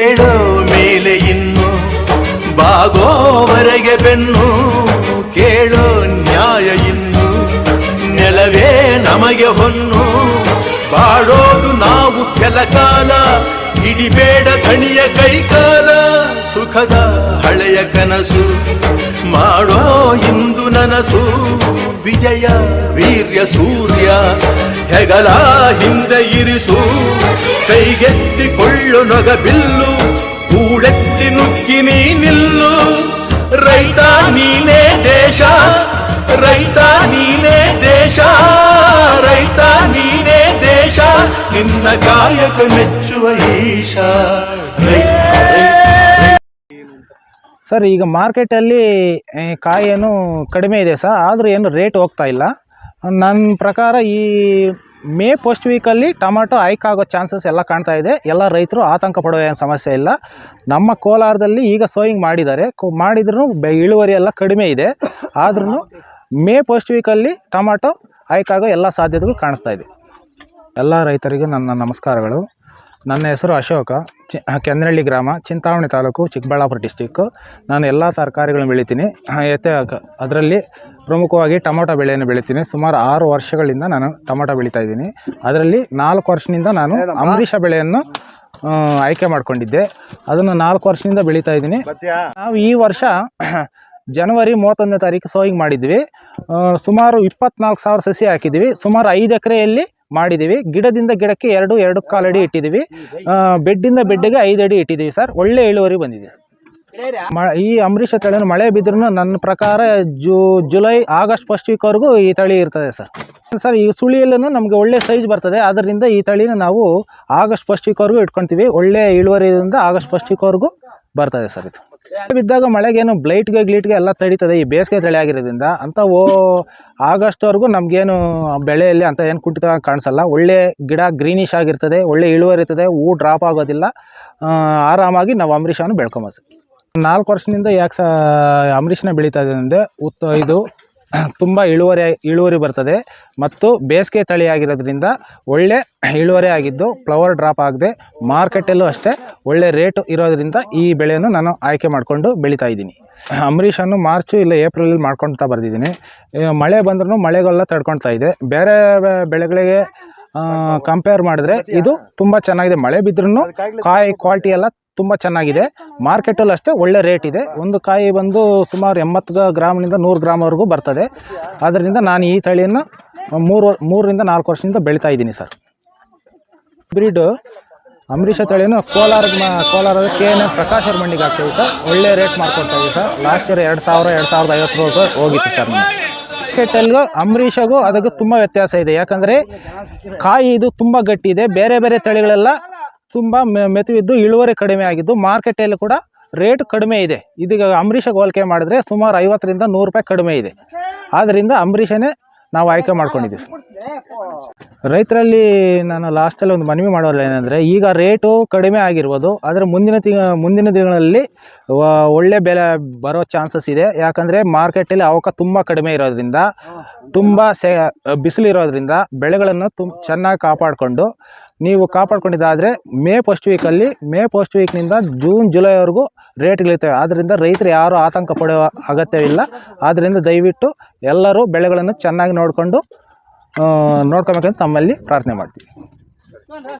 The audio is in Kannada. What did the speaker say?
ಹೇಳೋ ಮೇಲೆ ಇನ್ನು ಬಾಗೋವರೆಗೆ ಬೆನ್ನು ಕೇಳೋ ನ್ಯಾಯ ಇನ್ನು ನೆಲವೇ ನಮಗೆ ಹೊನ್ನು ಬಾಳೋದು ನಾವು ಕೆಲಕಾಲ ಹಿಡಿಬೇಡ ದಣಿಯ ಕೈಕಾಲ ಸುಖದ ಹಳೆಯ ಕನಸು ಮಾಡೋ ಇಂದು ನನಸು ವಿಜಯ ವೀರ್ಯ ಸೂರ್ಯ ಹೆಗಲ ಹಿಂದೆ ಇರಿಸು ಕೈಗೆತ್ತಿಕೊಳ್ಳು ನೊಗ ಬಿಲ್ಲು ಕೂಳೆತ್ತಿ ನುಗ್ಗಿ ನೀ ನಿಲ್ಲು ರೈತ ನೀನೇ ದೇಶ ರೈತ ನೀನೇ ದೇಶ ರೈತ ನೀನೇ ದೇಶ ನಿನ್ನ ಕಾಯಕ ಮೆಚ್ಚುವ ಈಶ ಸರ್ ಈಗ ಮಾರ್ಕೆಟಲ್ಲಿ ಕಾಯಿ ಏನು ಕಡಿಮೆ ಇದೆ ಸರ್, ಆದರೂ ಏನು ರೇಟ್ ಹೋಗ್ತಾ ಇಲ್ಲ. ನನ್ನ ಪ್ರಕಾರ ಈ ಮೇ ಫಸ್ಟ್ ವೀಕಲ್ಲಿ ಟೊಮಾಟೊ ಹೈಕ್ ಆಗೋ ಚಾನ್ಸಸ್ ಎಲ್ಲ ಕಾಣ್ತಾ ಇದೆ. ಎಲ್ಲ ರೈತರು ಆತಂಕ ಪಡೋ ಏನು ಸಮಸ್ಯೆ ಇಲ್ಲ. ನಮ್ಮ ಕೋಲಾರದಲ್ಲಿ ಈಗ ಸೋಯಿಂಗ್ ಮಾಡಿದ್ದಾರೆ, ಮಾಡಿದ್ರೂ ಇಳುವರಿ ಎಲ್ಲ ಕಡಿಮೆ ಇದೆ. ಆದ್ರೂ ಮೇ ಫಸ್ಟ್ ವೀಕಲ್ಲಿ ಟೊಮಾಟೊ ಹೈಕ್ ಆಗೋ ಎಲ್ಲ ಸಾಧ್ಯತೆಗಳು ಕಾಣಿಸ್ತಾ ಇದೆ. ಎಲ್ಲ ರೈತರಿಗೂ ನನ್ನ ನಮಸ್ಕಾರಗಳು. ನನ್ನ ಹೆಸರು ಅಶೋಕ, ಕೆಂದನಹಳ್ಳಿ ಗ್ರಾಮ, ಚಿಂತಾಮಣಿ ತಾಲೂಕು, ಚಿಕ್ಕಬಳ್ಳಾಪುರ ಡಿಸ್ಟಿಕ್ಕು. ನಾನು ಎಲ್ಲ ತರಕಾರಿಗಳನ್ನು ಬೆಳಿತೀನಿ. ಅದರಲ್ಲಿ ಪ್ರಮುಖವಾಗಿ ಟೊಮೊಟೊ ಬೆಳೆಯನ್ನು ಬೆಳಿತೀನಿ. ಸುಮಾರು 6 ವರ್ಷಗಳಿಂದ ನಾನು ಟೊಮೊಟೊ ಬೆಳೀತಾ ಇದ್ದೀನಿ. ಅದರಲ್ಲಿ 4 ವರ್ಷದಿಂದ ನಾನು ಅಮರೀಷ ಬೆಳೆಯನ್ನು ಆಯ್ಕೆ ಮಾಡಿಕೊಂಡಿದ್ದೆ. ಅದನ್ನು 4 ವರ್ಷದಿಂದ ಬೆಳೀತಾ ಇದ್ದೀನಿ. ನಾವು ಈ ವರ್ಷ ಜನವರಿ 31ನೇ ತಾರೀಕು ಸೋಯಿಂಗ್ ಮಾಡಿದ್ವಿ. ಸುಮಾರು 24,000 ಸಸಿ ಹಾಕಿದ್ವಿ. ಸುಮಾರು 5 ಎಕರೆಯಲ್ಲಿ ಮಾಡಿದ್ದೀವಿ. ಗಿಡದಿಂದ ಗಿಡಕ್ಕೆ 2-2.25 ಅಡಿ ಇಟ್ಟಿದ್ದೀವಿ. ಬೆಡ್ಡಿಂದ ಬೆಡ್ಡಿಗೆ 5 ಅಡಿ ಇಟ್ಟಿದ್ದೀವಿ ಸರ್. ಒಳ್ಳೆ ಇಳುವರಿ ಬಂದಿದೆ. ಈ ಅಮರೀಷ ತಳಿಯನ್ನು ಮಳೆ ಬಿದ್ರೂ ನನ್ನ ಪ್ರಕಾರ ಜುಲೈ ಆಗಸ್ಟ್ ಫಸ್ಟ್ ವೀಕ್ವರೆಗೂ ಈ ತಳಿ ಇರ್ತದೆ ಸರ್. ಈ ಸುಳಿಯಲ್ಲೂ ನಮಗೆ ಒಳ್ಳೆ ಸೈಜ್ ಬರ್ತದೆ. ಅದರಿಂದ ಈ ತಳಿನ ನಾವು ಆಗಸ್ಟ್ ಫಸ್ಟ್ ವೀಕ್ವರೆಗೂ ಇಟ್ಕೊಳ್ತೀವಿ. ಒಳ್ಳೆ ಇಳುವರಿಯಿಂದ ಆಗಸ್ಟ್ ಫಸ್ಟ್ ವೀಕ್ವರೆಗೂ ಬರ್ತದೆ ಸರ್. ಇದು ಬಿದ್ದಾಗ ಮಳೆಗೇನು ಗ್ಲೀಟ್ಗೆ ಎಲ್ಲ ತಡೀತದೆ. ಈ ಬೇಸಿಗೆ ತಳಿ ಆಗಿರೋದ್ರಿಂದ ಅಂತ ಆಗಸ್ಟ್ವರೆಗೂ ನಮಗೇನು ಬೆಳೆಯಲ್ಲಿ ಅಂತ ಏನು ಕುಂಠಿತ ಕಾಣಿಸಲ್ಲ. ಒಳ್ಳೆ ಗಿಡ ಗ್ರೀನಿಶ್ ಆಗಿರ್ತದೆ, ಒಳ್ಳೆ ಇಳುವರಿ ಇರ್ತದೆ, ಹೂ ಡ್ರಾಪ್ ಆಗೋದಿಲ್ಲ. ಆರಾಮಾಗಿ ನಾವು ಅಮರೀಷನ ಬೆಳ್ಕೊಬೋದು. 4 ವರ್ಷದಿಂದ ಯಾಕೆ ಅಮರೀಷನ ಬೆಳೀತಾ ಇದೆ ಅಂದರೆ ಇದು ತುಂಬ ಇಳುವರಿ ಬರ್ತದೆ ಮತ್ತು ಬೇಸಿಗೆ ತಳಿ ಆಗಿರೋದ್ರಿಂದ ಒಳ್ಳೆ ಇಳುವರಿ ಆಗಿದ್ದು ಫ್ಲವರ್ ಡ್ರಾಪ್ ಆಗದೆ ಮಾರ್ಕೆಟಲ್ಲೂ ಅಷ್ಟೇ ಒಳ್ಳೆ ರೇಟು ಇರೋದ್ರಿಂದ ಈ ಬೆಳೆಯನ್ನು ನಾನು ಆಯ್ಕೆ ಮಾಡಿಕೊಂಡು ಬೆಳೀತಾ ಇದ್ದೀನಿ. ಅಮರೀಷನ್ನು ಮಾರ್ಚು ಇಲ್ಲ ಏಪ್ರಿಲಲ್ಲಿ ಮಾಡ್ಕೊಳ್ತಾ ಬರ್ತಿದ್ದೀನಿ. ಮಳೆ ಬಂದ್ರೂ ಮಳೆಗೆಲ್ಲ ತಡ್ಕೊಳ್ತಾ ಇದೆ. ಬೇರೆ ಬೆಳೆಗಳಿಗೆ ಕಂಪೇರ್ ಮಾಡಿದ್ರೆ ಇದು ತುಂಬ ಚೆನ್ನಾಗಿದೆ. ಮಳೆ ಬಿದ್ರೂ ಕಾಯಿ ಕ್ವಾಲಿಟಿ ಎಲ್ಲ ತುಂಬ ಚೆನ್ನಾಗಿದೆ. ಮಾರ್ಕೆಟಲ್ಲಿ ಅಷ್ಟೇ ಒಳ್ಳೆ ರೇಟ್ ಇದೆ. ಒಂದು ಕಾಯಿ ಬಂದು ಸುಮಾರು 80 ಗ್ರಾಮ್ನಿಂದ 100 ಗ್ರಾಮ್ವರೆಗೂ ಬರ್ತದೆ. ಆದ್ದರಿಂದ ನಾನು ಈ ತಳಿಯನ್ನು 3ರಿಂದ 4 ವರ್ಷದಿಂದ ಬೆಳೀತಾ ಇದ್ದೀನಿ ಸರ್. ಬ್ರೀಡು ಅಮರೀಷ ತಳಿಯನ್ನು ಕೋಲಾರದ KN ಪ್ರಕಾಶ್ ಅವ್ರ ಮಂಡಿಗೆ ಹಾಕ್ತೀವಿ ಸರ್. ಒಳ್ಳೆ ರೇಟ್ ಮಾಡ್ಕೊಡ್ತಾ ಇದ್ದೀವಿ ಸರ್. ಲಾಸ್ಟ್ ಇಯರ್ 2,000-2,050 ರೂಪಾಯಿ ಹೋಗಿತ್ತು ಸರ್. ಮಾರ್ಕೆಟಲ್ಲಿಗೂ ಅಮರೀಷಗೂ ಅದಕ್ಕೆ ತುಂಬ ವ್ಯತ್ಯಾಸ ಇದೆ. ಯಾಕಂದರೆ ಕಾಯಿ ಇದು ತುಂಬ ಗಟ್ಟಿ ಇದೆ. ಬೇರೆ ಬೇರೆ ತಳಿಗಳೆಲ್ಲ ತುಂಬ ಮೆತುವಿದ್ದು ಇಳುವರಿ ಕಡಿಮೆ ಆಗಿದ್ದು ಮಾರ್ಕೆಟಲ್ಲಿ ಕೂಡ ರೇಟ್ ಕಡಿಮೆ ಇದೆ. ಇದೀಗ ಅಮರೀಷಗೆ ಹೋಲಿಕೆ ಮಾಡಿದ್ರೆ ಸುಮಾರು 50ರಿಂದ 100 ರೂಪಾಯಿ ಕಡಿಮೆ ಇದೆ. ಆದ್ದರಿಂದ ಅಮರೀಷನೇ ನಾವು ಆಯ್ಕೆ ಮಾಡ್ಕೊಂಡಿದ್ದೀವಿ. ರೈತರಲ್ಲಿ ನಾನು ಲಾಸ್ಟಲ್ಲಿ ಒಂದು ಮನವಿ ಮಾಡೋಲ್ಲ ಏನಂದರೆ, ಈಗ ರೇಟು ಕಡಿಮೆ ಆಗಿರ್ಬೋದು, ಆದರೆ ಮುಂದಿನ ದಿನಗಳಲ್ಲಿ ಒಳ್ಳೆ ಬೆಲೆ ಬರೋ ಚಾನ್ಸಸ್ ಇದೆ. ಯಾಕಂದರೆ ಮಾರ್ಕೆಟಲ್ಲಿ ಅವಕ ತುಂಬ ಕಡಿಮೆ ಇರೋದ್ರಿಂದ, ತುಂಬ ಬಿಸಿಲಿರೋದ್ರಿಂದ ಬೆಳೆಗಳನ್ನು ಚೆನ್ನಾಗಿ ಕಾಪಾಡಿಕೊಂಡು ನೀವು ಕಾಪಾಡ್ಕೊಂಡಿದ್ದಾದರೆ ಮೇ ಫಸ್ಟ್ ವೀಕ್ನಿಂದ ಜೂನ್ ಜುಲೈವರೆಗೂ ರೇಟ್ ಇಳಿತವೆ. ಆದ್ದರಿಂದ ರೈತರು ಯಾರೂ ಆತಂಕ ಪಡುವ ಅಗತ್ಯವಿಲ್ಲ. ಆದ್ದರಿಂದ ದಯವಿಟ್ಟು ಎಲ್ಲರೂ ಬೆಳೆಗಳನ್ನು ಚೆನ್ನಾಗಿ ನೋಡ್ಕೊಬೇಕಂತ ತಮ್ಮಲ್ಲಿ ಪ್ರಾರ್ಥನೆ ಮಾಡ್ತೀವಿ.